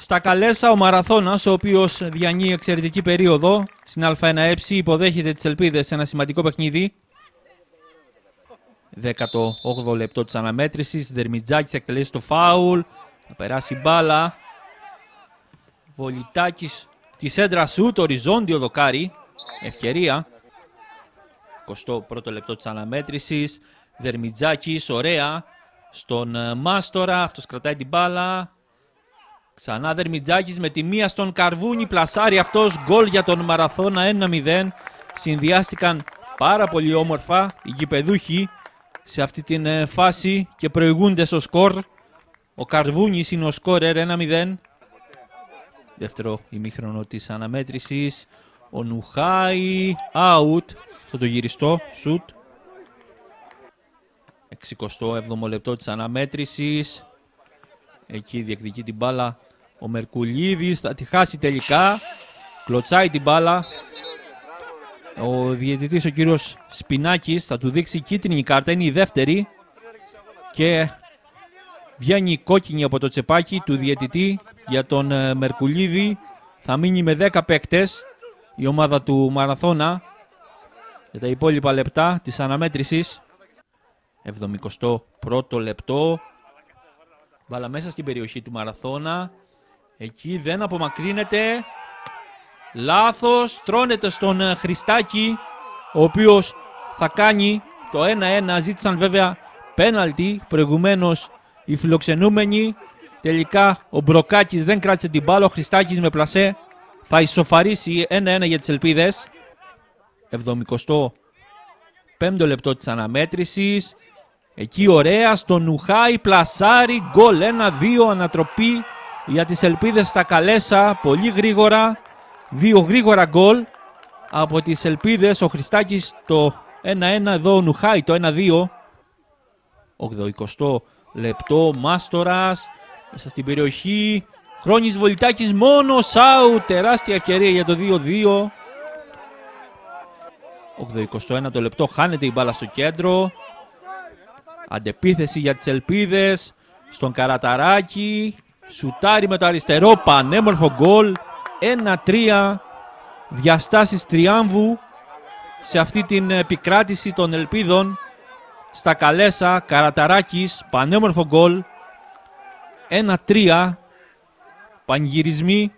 Στα Καλέσα ο Μαραθώνας, ο οποίος διανύει εξαιρετική περίοδο στην Α1 υποδέχεται τις Ελπίδες σε ένα σημαντικό παιχνίδι. 18ο λεπτό της αναμέτρησης. Δερμιτζάκης εκτελέσει το φάουλ. Θα περάσει μπάλα. Βολιτάκης τη σέντρα σουτ, οριζόντιο δοκάρι. Ευκαιρία. 21ο λεπτό της αναμέτρησης. Δερμιτζάκης, ωραία. Στον Μάστορα, αυτός κρατάει την μπάλα. Ξανά Δερμιτζάκης με τη μία στον Καρβούνι. Πλασάρει αυτός, γκολ για τον Μαραθώνα, 1-0. Συνδυάστηκαν πάρα πολύ όμορφα οι γηπεδούχοι σε αυτή την φάση και προηγούνται στο σκορ. Ο Καρβούνης είναι ο σκόρερ, 1-0. Δεύτερο ημίχρονο της αναμέτρησης. Ο Νουχάη, out, στο το γυριστό, σουτ. 67ο λεπτό της αναμέτρησης. Εκεί διεκδικεί την μπάλα ο Μερκουλίδης, θα τη χάσει τελικά. Κλωτσάει την μπάλα. Ο διαιτητής, ο κύριος Σπινάκης, θα του δείξει κίτρινη κάρτα, είναι η δεύτερη. Και βγαίνει η κόκκινη από το τσεπάκι του διαιτητή για τον Μερκουλίδη. Θα μείνει με 10 παίκτες η ομάδα του Μαραθώνα για τα υπόλοιπα λεπτά της αναμέτρησης. 71ο λεπτό. Μπάλα μέσα στην περιοχή του Μαραθώνα. Εκεί δεν απομακρύνεται. Λάθος. Τρώνεται στον Χριστάκη, ο οποίος θα κάνει το 1-1. Ζήτησαν βέβαια πέναλτι προηγουμένως οι φιλοξενούμενοι. Τελικά ο Μπροκάκης δεν κράτησε την μπάλα. Ο Χριστάκης με πλασέ θα ισοφαρίσει 1-1 για τις Ελπίδες. 75ο λεπτό της αναμέτρησης. Εκεί ωραία στον Νουχάη, πλασάρι, γκολ, 1-2, ανατροπή για τις Ελπίδες στα Καλέσα. Πολύ γρήγορα, 2 γρήγορα γκολ από τις Ελπίδες. Ο Χριστάκης το 1-1, εδώ ο Νουχάη το 1-2. 80ο λεπτό, Μάστορας μέσα στην περιοχή. Χρόνης Βολιτάκης μόνος, out, τεράστια ευκαιρία για το 2-2. 81ο λεπτό, χάνεται η μπάλα στο κέντρο. Αντεπίθεση για τις Ελπίδες. Στον Καραταράκη. Σουτάρει με το αριστερό. Πανέμορφο γκολ. 1-3. Διαστάσεις τριάμβου σε αυτή την επικράτηση των Ελπίδων. Στα Καλέσα. Καραταράκης. Πανέμορφο γκολ. 1-3. Πανηγυρισμοί